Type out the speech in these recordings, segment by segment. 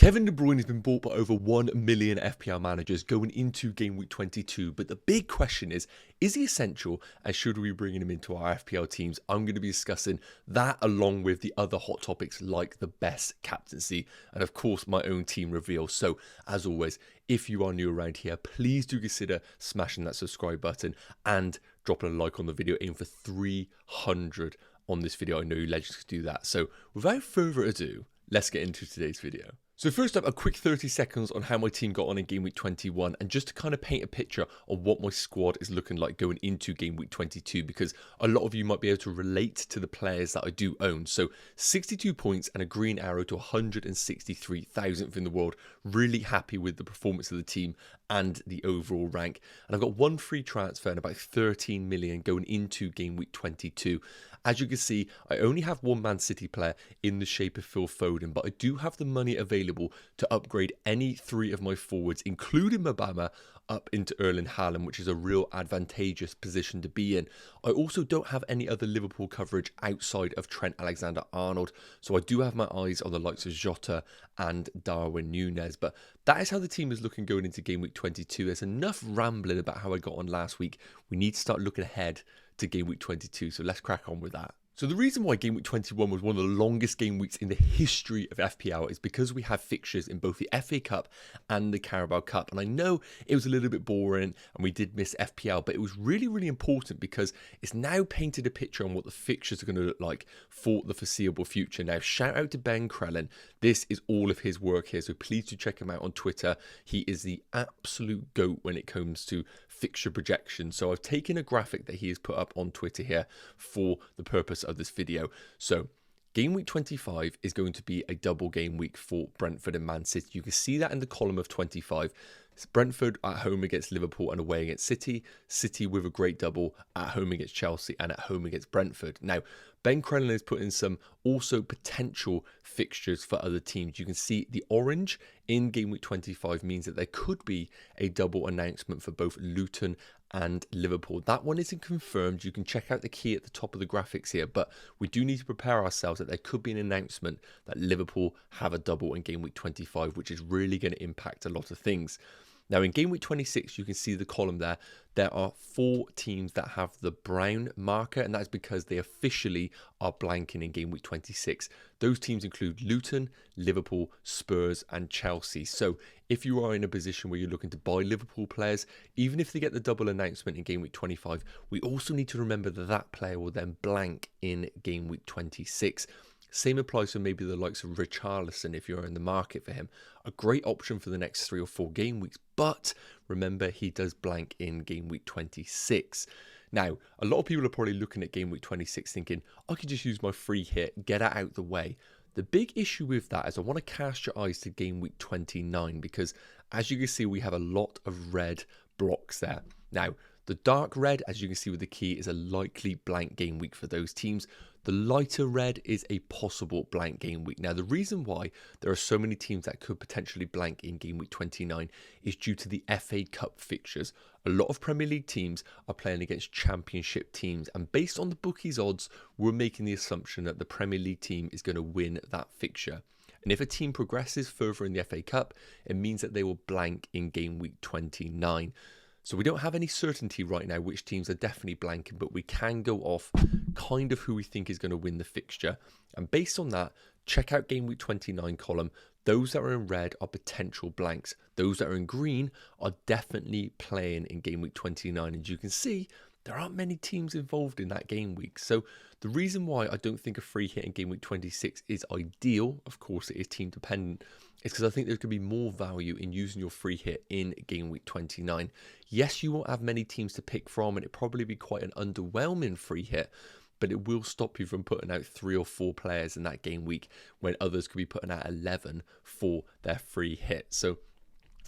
Kevin De Bruyne has been bought by over 1 million FPL managers going into game week 22, but the big question is he essential and should we be bringing him into our FPL teams? I'm going to be discussing that along with the other hot topics like the best captaincy and of course my own team reveal. So as always, if you are new around here, please do consider smashing that subscribe button and dropping a like on the video, aim for 300 on this video. I know you legends could do that. So without further ado, let's get into today's video. So first up, a quick 30 seconds on how my team got on in game week 21 and just to kind of paint a picture of what my squad is looking like going into game week 22, because a lot of you might be able to relate to the players that I do own. So 62 points and a green arrow to 163,000th in the world. Really happy with the performance of the team and the overall rank. And I've got one free transfer and about 13 million going into game week 22. As you can see, I only have one Man City player in the shape of Phil Foden, but I do have the money available to upgrade any three of my forwards, including Mabama, up into Erling Haaland, which is a real advantageous position to be in. I also don't have any other Liverpool coverage outside of Trent Alexander-Arnold, so I do have my eyes on the likes of Jota and Darwin Núñez, but that is how the team is looking going into game week 22. There's enough rambling about how I got on last week. We need to start looking ahead to game week 22, so let's crack on with that. So the reason why game week 21 was one of the longest game weeks in the history of FPL is because we have fixtures in both the FA Cup and the Carabao Cup. And I know it was a little bit boring and we did miss FPL, but it was really, really important because it's now painted a picture on what the fixtures are going to look like for the foreseeable future. Now, shout out to Ben Crellin. This is all of his work here, so please do check him out on Twitter. He is the absolute GOAT when it comes to fixture projection. So I've taken a graphic that he has put up on Twitter here for the purpose of this video. So game week 25 is going to be a double game week for Brentford and Man City. You can see that in the column of 25. It's Brentford at home against Liverpool and away against City. City with a great double at home against Chelsea and at home against Brentford. Now, Ben Crellin has put in some also potential fixtures for other teams. You can see the orange in game week 25 means that there could be a double announcement for both Luton and Liverpool. That one isn't confirmed. You can check out the key at the top of the graphics here, but we do need to prepare ourselves that there could be an announcement that Liverpool have a double in game week 25, which is really going to impact a lot of things. Now, in game week 26, you can see the column there. There are 4 teams that have the brown marker, and that's because they officially are blanking in game week 26. Those teams include Luton, Liverpool, Spurs, and Chelsea. So if you are in a position where you're looking to buy Liverpool players, even if they get the double announcement in game week 25, we also need to remember that that player will then blank in game week 26. Same applies for maybe the likes of Richarlison if you're in the market for him. A great option for the next 3 or 4 game weeks, but remember he does blank in game week 26. Now, a lot of people are probably looking at game week 26 thinking, I could just use my free hit, get it out the way. The big issue with that is I want to cast your eyes to game week 29 because as you can see, we have a lot of red blocks there. Now, the dark red, as you can see with the key, is a likely blank game week for those teams. The lighter red is a possible blank game week. Now, the reason why there are so many teams that could potentially blank in game week 29 is due to the FA Cup fixtures. A lot of Premier League teams are playing against Championship teams, and based on the bookies' odds, we're making the assumption that the Premier League team is going to win that fixture. And if a team progresses further in the FA Cup, it means that they will blank in game week 29. So we don't have any certainty right now which teams are definitely blanking, but we can go off kind of who we think is going to win the fixture. And based on that, check out game week 29 column. Those that are in red are potential blanks. Those that are in green are definitely playing in game week 29. And you can see there aren't many teams involved in that game week. So the reason why I don't think a free hit in game week 26 is ideal, of course it is team dependent, is because I think there's going to be more value in using your free hit in game week 29. Yes, you won't have many teams to pick from and it'll probably be quite an underwhelming free hit, but it will stop you from putting out 3 or 4 players in that game week when others could be putting out 11 for their free hit. So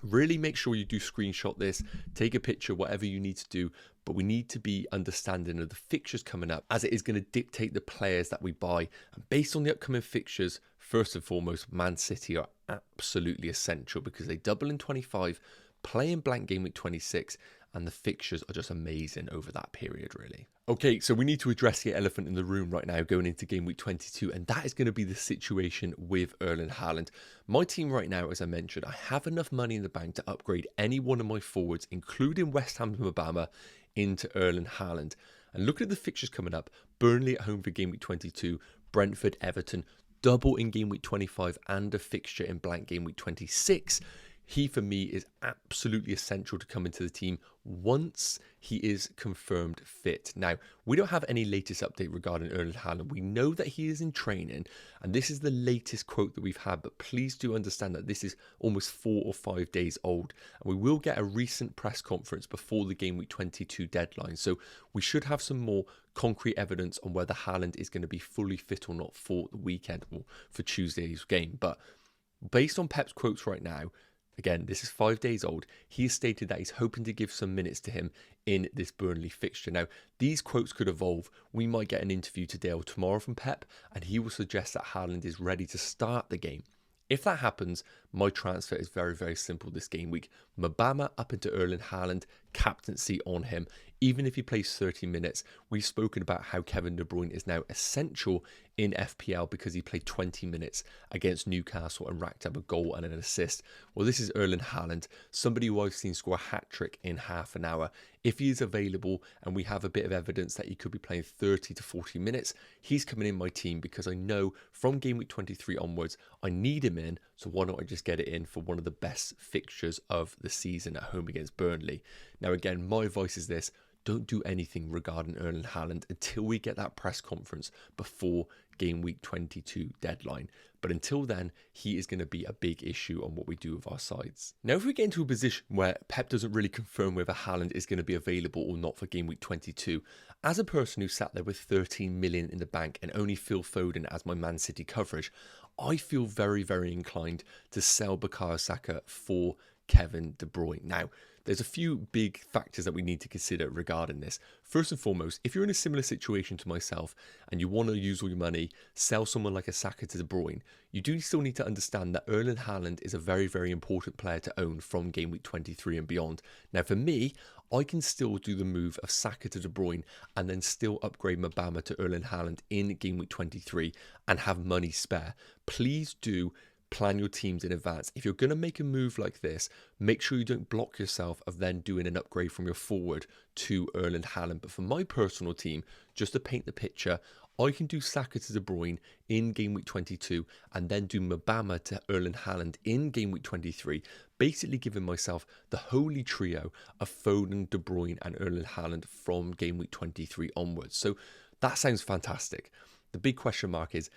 really make sure you do screenshot this, take a picture, whatever you need to do, but we need to be understanding of the fixtures coming up as it is going to dictate the players that we buy. And based on the upcoming fixtures, first and foremost, Man City are absolutely essential because they double in 25, playing blank game week 26, and the fixtures are just amazing over that period, really. Okay, so we need to address the elephant in the room right now going into game week 22, and that is going to be the situation with Erling Haaland. My team right now, as I mentioned, I have enough money in the bank to upgrade any one of my forwards, including West Ham's Mabama, into Erling Haaland. And looking at the fixtures coming up, Burnley at home for game week 22, Brentford, Everton, double in game week 25 and a fixture in blank game week 26. He, for me, is absolutely essential to come into the team once he is confirmed fit. Now, we don't have any latest update regarding Erling Haaland. We know that he is in training, and this is the latest quote that we've had, but please do understand that this is almost 4 or 5 days old, and we will get a recent press conference before the game week 22 deadline, so we should have some more concrete evidence on whether Haaland is going to be fully fit or not for the weekend or for Tuesday's game. But based on Pep's quotes right now, again, this is 5 days old, he has stated that he's hoping to give some minutes to him in this Burnley fixture. Now, these quotes could evolve. We might get an interview today or tomorrow from Pep, and he will suggest that Haaland is ready to start the game. If that happens, my transfer is very, very simple this game week. Mabama up into Erling Haaland, captaincy on him. Even if he plays 30 minutes, we've spoken about how Kevin De Bruyne is now essential in FPL because he played 20 minutes against Newcastle and racked up a goal and an assist. Well, this is Erling Haaland, somebody who I've seen score a hat-trick in half an hour. If he is available and we have a bit of evidence that he could be playing 30 to 40 minutes, he's coming in my team because I know from game week 23 onwards, I need him in, so why don't I just get it in for one of the best fixtures of the season at home against Burnley. Now again, my advice is this: don't do anything regarding Erling Haaland until we get that press conference before game week 22 deadline. But until then, he is going to be a big issue on what we do with our sides. Now, if we get into a position where Pep doesn't really confirm whether Haaland is going to be available or not for game week 22, as a person who sat there with 13 million in the bank and only Phil Foden as my Man City coverage, I feel very, very inclined to sell Bukayo Saka for Kevin De Bruyne. Now, there's a few big factors that we need to consider regarding this. First and foremost, if you're in a similar situation to myself and you want to use all your money, sell someone like a Saka to De Bruyne, you do still need to understand that Erling Haaland is a very, very important player to own from game week 23 and beyond. Now, for me, I can still do the move of Saka to De Bruyne and then still upgrade Mabama to Erling Haaland in game week 23 and have money spare. Please do plan your teams in advance. If you're going to make a move like this, make sure you don't block yourself of then doing an upgrade from your forward to Erling Haaland. But for my personal team, just to paint the picture, I can do Saka to De Bruyne in game week 22 and then do Mabama to Erling Haaland in game week 23, basically giving myself the holy trio of Foden, De Bruyne and Erling Haaland from game week 23 onwards. So that sounds fantastic. The big question mark is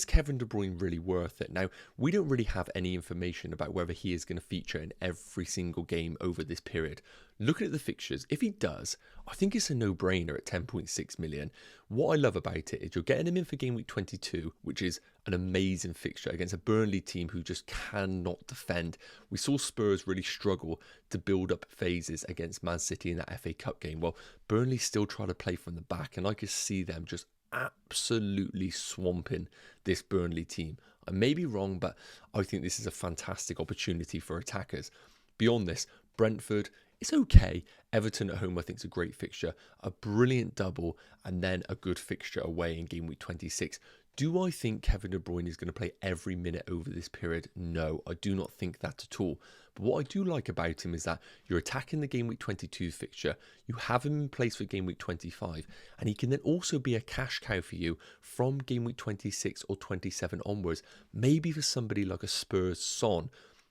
Kevin De Bruyne really worth it? Now, we don't really have any information about whether he is going to feature in every single game over this period. Looking at the fixtures, if he does, I think it's a no-brainer at 10.6 million. What I love about it is you're getting him in for game week 22, which is an amazing fixture against a Burnley team who just cannot defend. We saw Spurs really struggle to build up phases against Man City in that FA Cup game. Well, Burnley still try to play from the back, and I could see them just absolutely swamping this Burnley team. I may be wrong, but I think this is a fantastic opportunity for attackers. Beyond this, Brentford, it's okay. Everton at home, I think, is a great fixture. A brilliant double, and then a good fixture away in game week 26. Do I think Kevin De Bruyne is going to play every minute over this period? No, I do not think that at all. But what I do like about him is that you're attacking the game week 22 fixture, you have him in place for game week 25, and he can then also be a cash cow for you from game week 26 or 27 onwards, maybe for somebody like a Spurs Son.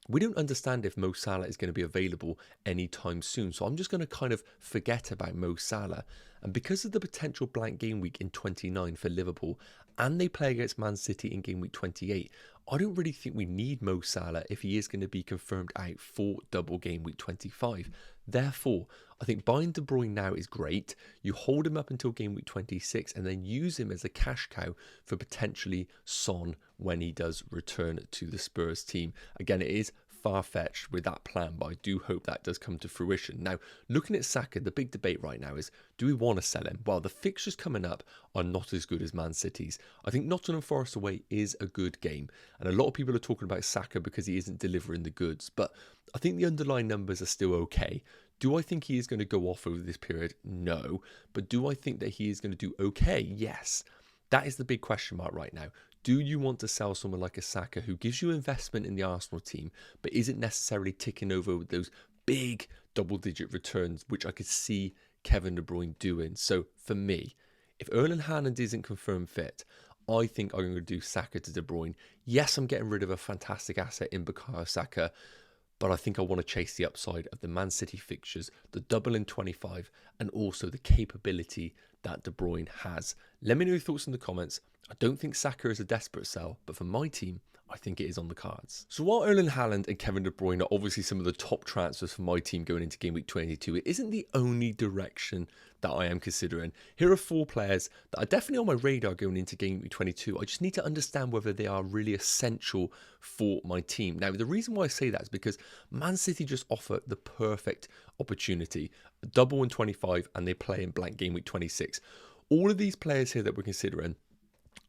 We don't understand if Mo Salah is going to be available anytime soon, so I'm just going to kind of forget about Mo Salah. And because of the potential blank game week in 29 for Liverpool, and they play against Man City in game week 28, I don't really think we need Mo Salah if he is going to be confirmed out for double game week 25. Therefore, I think buying De Bruyne now is great. You hold him up until game week 26 and then use him as a cash cow for potentially Son when he does return to the Spurs team. Again, it is far-fetched with that plan, but I do hope that does come to fruition. Now, looking at Saka, the big debate right now is, do we want to sell him? Well, the fixtures coming up are not as good as Man City's. I think Nottingham Forest away is a good game, and a lot of people are talking about Saka because he isn't delivering the goods, but I think the underlying numbers are still okay. Do I think he is going to go off over this period? No. But do I think that he is going to do okay? Yes. That is the big question mark right now. Do you want to sell someone like a Saka who gives you investment in the Arsenal team, but isn't necessarily ticking over with those big double-digit returns, which I could see Kevin De Bruyne doing? So for me, if Erling Haaland isn't confirmed fit, I think I'm going to do Saka to De Bruyne. Yes, I'm getting rid of a fantastic asset in Bukayo Saka, but I think I want to chase the upside of the Man City fixtures, the double in 25, and also the capability that De Bruyne has. Let me know your thoughts in the comments. I don't think Saka is a desperate sell, but for my team, I think it is on the cards. So while Erling Haaland and Kevin De Bruyne are obviously some of the top transfers for my team going into game week 22, it isn't the only direction that I am considering. Here are 4 players that are definitely on my radar going into game week 22. I just need to understand whether they are really essential for my team. Now, the reason why I say that is because Man City just offer the perfect opportunity. A double in 25 and they play in blank game week 26. All of these players here that we're considering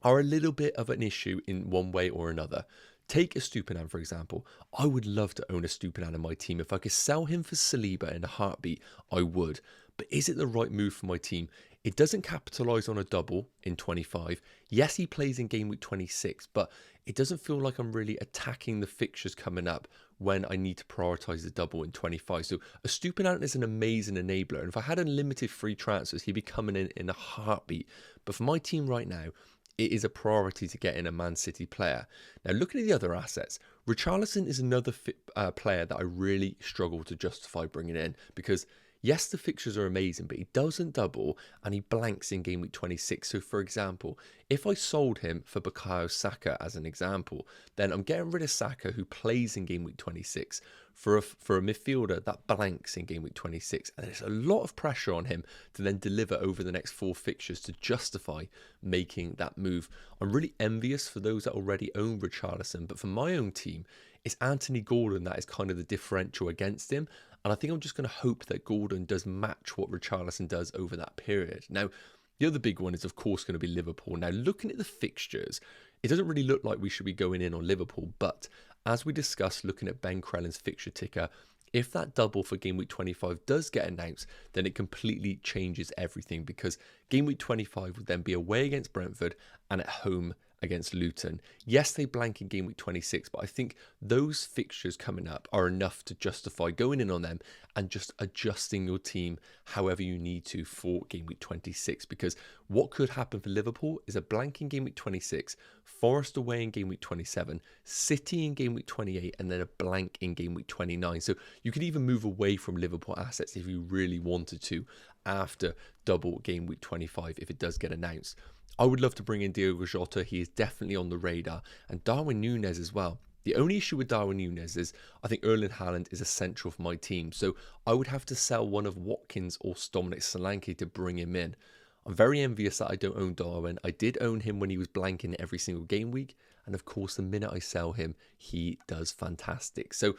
are a little bit of an issue in one way or another. Take a Stupinan, for example. I would love to own a Stupinan in my team. If I could sell him for Saliba in a heartbeat, I would. But is it the right move for my team? It doesn't capitalise on a double in 25. Yes, he plays in game week 26, but it doesn't feel like I'm really attacking the fixtures coming up when I need to prioritise the double in 25. So a Stupinan is an amazing enabler. And if I had unlimited free transfers, he'd be coming in a heartbeat. But for my team right now, it is a priority to get in a Man City player. Now, looking at the other assets, Richarlison is another player that I really struggle to justify bringing in because, yes, the fixtures are amazing, but he doesn't double and he blanks in game week 26. So, for example, if I sold him for Bukayo Saka as an example, then I'm getting rid of Saka, who plays in game week 26, for a midfielder that blanks in game week 26. And there's a lot of pressure on him to then deliver over the next 4 fixtures to justify making that move. I'm really envious for those that already own Richarlison, but for my own team, it's Anthony Gordon that is kind of the differential against him. And I think I'm just going to hope that Gordon does match what Richarlison does over that period. Now, the other big one is, of course, going to be Liverpool. Now, looking at the fixtures, it doesn't really look like we should be going in on Liverpool. But as we discussed, looking at Ben Crellin's fixture ticker, if that double for game week 25 does get announced, then it completely changes everything because game week 25 would then be away against Brentford and at home against Luton. Yes, they blank in game week 26, but I think those fixtures coming up are enough to justify going in on them and just adjusting your team however you need to for game week 26. Because what could happen for Liverpool is a blank in game week 26, Forest away in game week 27, City in game week 28, and then a blank in game week 29. So you could even move away from Liverpool assets if you really wanted to after double game week 25 if it does get announced. I would love to bring in Diogo Jota. He is definitely on the radar. And Darwin Núñez as well. The only issue with Darwin Núñez is I think Erling Haaland is essential for my team. So I would have to sell one of Watkins or Dominic Solanke to bring him in. I'm very envious that I don't own Darwin. I did own him when he was blanking every single game week. And of course, the minute I sell him, he does fantastic. So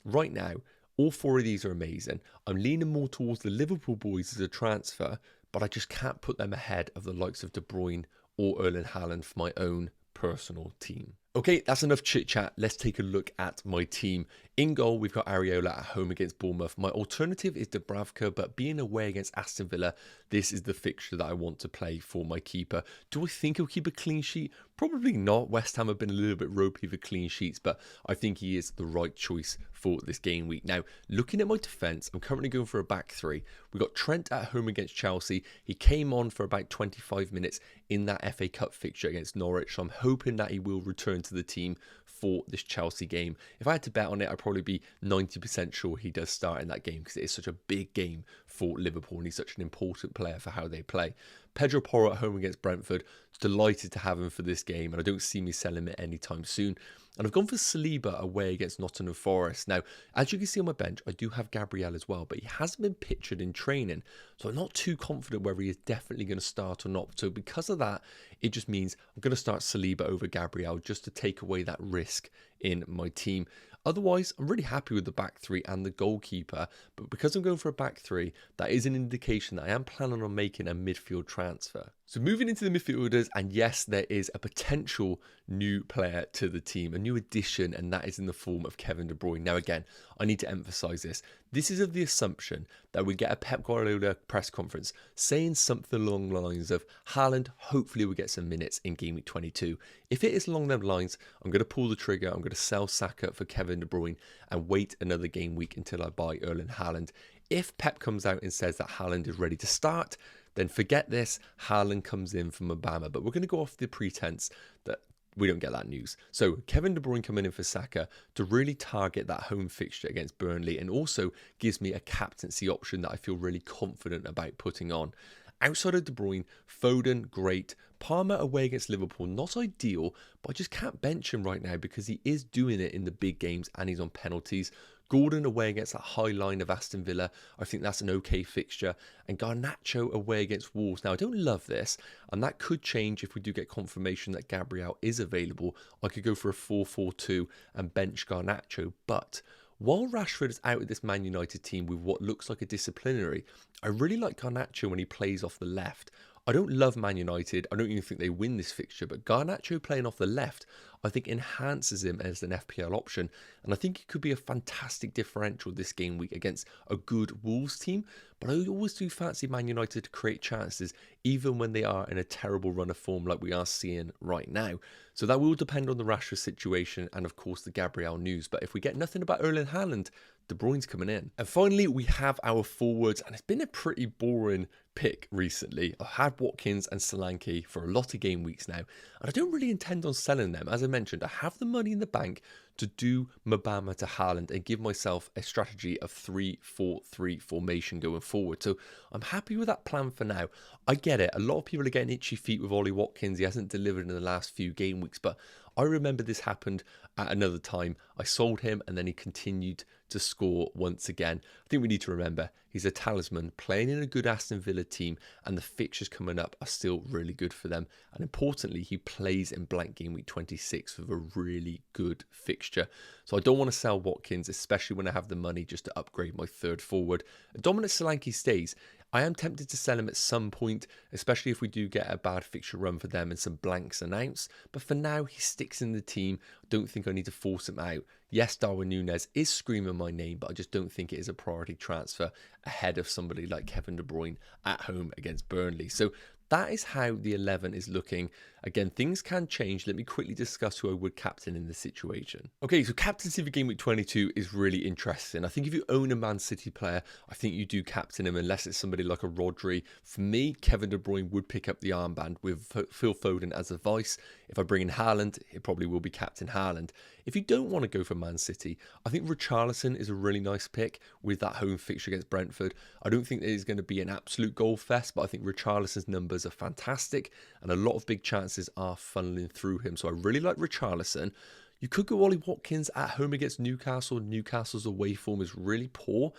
right now, all 4 of these are amazing. I'm leaning more towards the Liverpool boys as a transfer, but I just can't put them ahead of the likes of De Bruyne or Erling Haaland for my own personal team. Okay, that's enough chit chat. Let's take a look at my team. In goal, we've got Areola at home against Bournemouth. My alternative is Dubravka, but being away against Aston Villa, this is the fixture that I want to play for my keeper. Do I think he'll keep a clean sheet? Probably not. West Ham have been a little bit ropey for clean sheets, but I think he is the right choice for this game week. Now, looking at my defence, I'm currently going for a back 3. We've got Trent at home against Chelsea. He came on for about 25 minutes in that FA Cup fixture against Norwich, so I'm hoping that he will return to the team for this Chelsea game. If I had to bet on it, I'd probably be 90% sure he does start in that game because it is such a big game for Liverpool and he's such an important player for how they play. Pedro Porro at home against Brentford. Delighted to have him for this game and I don't see me selling him anytime soon. And I've gone for Saliba away against Nottingham Forest. Now, as you can see on my bench, I do have Gabriel as well, but he hasn't been pictured in training. So I'm not too confident whether he is definitely going to start or not. So because of that, it just means I'm going to start Saliba over Gabriel just to take away that risk in my team. Otherwise, I'm really happy with the back three and the goalkeeper, but because I'm going for a back three, that is an indication that I am planning on making a midfield transfer. So moving into the midfielders, and yes, there is a potential new player to the team, a new addition, and that is in the form of Kevin De Bruyne. Now again, I need to emphasize this. This is of the assumption that we get a Pep Guardiola press conference saying something along the lines of Haaland hopefully will get some minutes in game week 22. If it is along them lines, I'm going to pull the trigger. I'm going to sell Saka for Kevin De Bruyne and wait another game week until I buy Erling Haaland. If Pep comes out and says that Haaland is ready to start, then forget this, Haaland comes in from Obama. But we're going to go off the pretense that we don't get that news. So Kevin De Bruyne coming in for Saka to really target that home fixture against Burnley, and also gives me a captaincy option that I feel really confident about putting on. Outside of De Bruyne, Foden, great. Palmer away against Liverpool, not ideal, but I just can't bench him right now because he is doing it in the big games and he's on penalties. Gordon away against that high line of Aston Villa, I think that's an okay fixture. And Garnacho away against Wolves. Now, I don't love this, and that could change if we do get confirmation that Gabriel is available. I could go for a 4-4-2 and bench Garnacho, but while Rashford is out of this Man United team with what looks like a disciplinary, I really like Garnacho when he plays off the left. I don't love Man United. I don't even think they win this fixture, but Garnacho playing off the left, I think enhances him as an FPL option. And I think it could be a fantastic differential this game week against a good Wolves team. But I always do fancy Man United to create chances, even when they are in a terrible run of form like we are seeing right now. So that will depend on the Rashford situation and, of course, the Gabriel news. But if we get nothing about Erling Haaland, De Bruyne's coming in. And finally, we have our forwards, and it's been a pretty boring pick recently. I've had Watkins and Solanke for a lot of game weeks now, and I don't really intend on selling them. As I mentioned, I have the money in the bank to do Mabama to Haaland and give myself a strategy of 3-4-3 formation going forward. So I'm happy with that plan for now. I get it. A lot of people are getting itchy feet with Ollie Watkins. He hasn't delivered in the last few game weeks, but I remember this happened at another time. I sold him and then he continued to score once again. I think we need to remember he's a talisman playing in a good Aston Villa team, and the fixtures coming up are still really good for them. And importantly, he plays in blank game week 26 with a really good fixture. So I don't want to sell Watkins, especially when I have the money just to upgrade my third forward. Dominic Solanke stays. I am tempted to sell him at some point, especially if we do get a bad fixture run for them and some blanks announced. But for now, he sticks in the team. I don't think I need to force him out. Yes, Darwin Núñez is screaming my name, but I just don't think it is a priority transfer ahead of somebody like Kevin De Bruyne at home against Burnley. So that is how the 11 is looking. Again, things can change. Let me quickly discuss who I would captain in this situation. Okay, so captaincy for game week 22 is really interesting. I think if you own a Man City player, I think you do captain him unless it's somebody like a Rodri. For me, Kevin De Bruyne would pick up the armband with Phil Foden as a vice. If I bring in Haaland, it probably will be Captain Haaland. If you don't want to go for Man City, I think Richarlison is a really nice pick with that home fixture against Brentford. I don't think there's going to be an absolute goal fest, but I think Richarlison's numbers are fantastic and a lot of big chances are funneling through him. So I really like Richarlison. You could go Ollie Watkins at home against Newcastle. Newcastle's away form is really poor,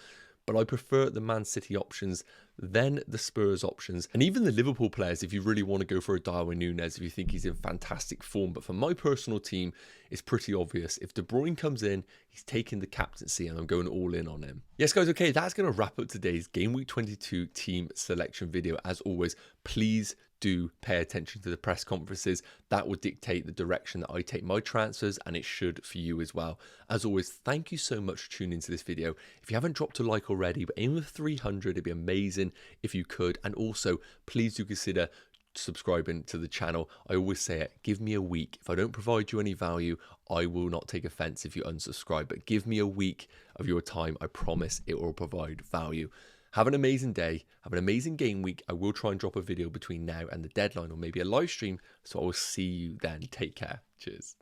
but I prefer the Man City options than the Spurs options. And even the Liverpool players, if you really want to go for a Darwin Núñez, if you think he's in fantastic form. But for my personal team, it's pretty obvious. If De Bruyne comes in, he's taking the captaincy and I'm going all in on him. Yes, guys, okay, that's going to wrap up today's Game Week 22 team selection video. As always, please do pay attention to the press conferences. That will dictate the direction that I take my transfers, and it should for you as well. As always, thank you so much for tuning into this video. If you haven't dropped a like already, but aim with 300, it'd be amazing if you could. And also, please do consider subscribing to the channel. I always say it, give me a week. If I don't provide you any value, I will not take offense if you unsubscribe, but give me a week of your time. I promise it will provide value. Have an amazing day. Have an amazing game week. I will try and drop a video between now and the deadline, or maybe a live stream. So I will see you then. Take care. Cheers.